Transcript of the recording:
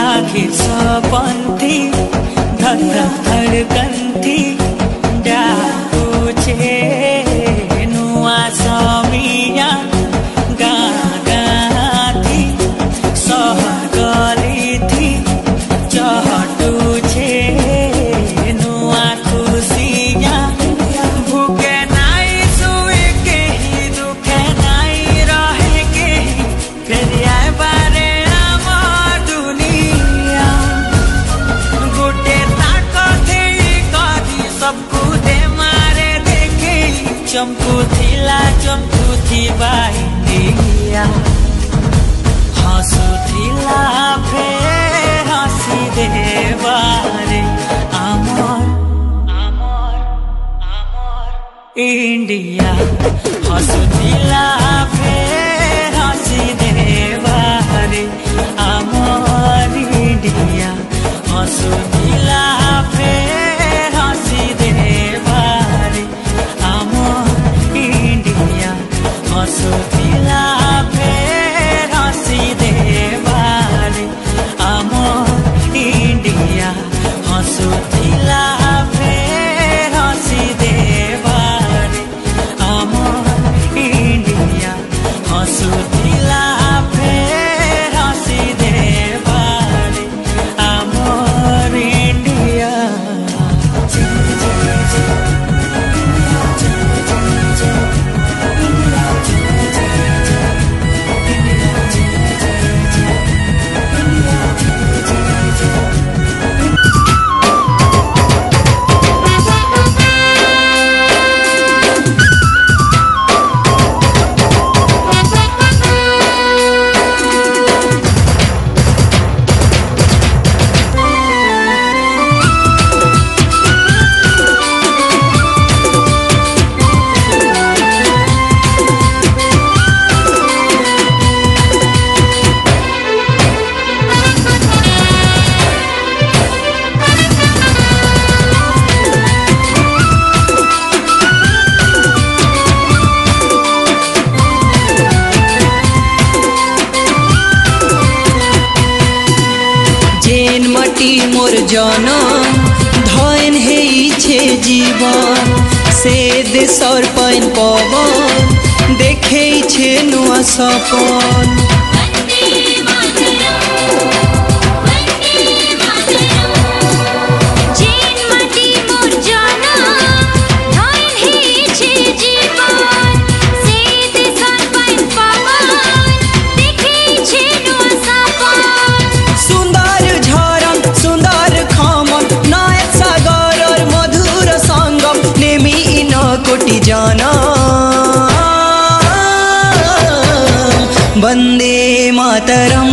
आखिर सपन थी धक धक धड़कन थी डाकू छे नुआ समिया गागा थी सहर गली थी चहटू छे नुआ खुशिया भूखे नाई सुए के ही दुखे नाई रहे के ही फिर आए बारे आमार दुनिया गुटे ताको थे कदी सबको दे मारे देखे चमकू थी बाइंदिया हंसू थीला फेर हंसी दे बारे आमर इंडिया हंसू थीला फेर हंसी दे बारे आमर इंडिया हंसू थीला फेर हंसी दे बारे आमर इंडिया हंसू थीला फेर हंसी दे बारे आमर इंडिया हंसू थीला फेर हंसी दे बारे आमर इंडिया हंसू थीला फेर हंसी दे बारे आमर इंडिया मोर जनम धन हेइछे जीवन से देशर पाइन पवन देखेइछे नुआ सपन कोटि जनम वंदे मातरम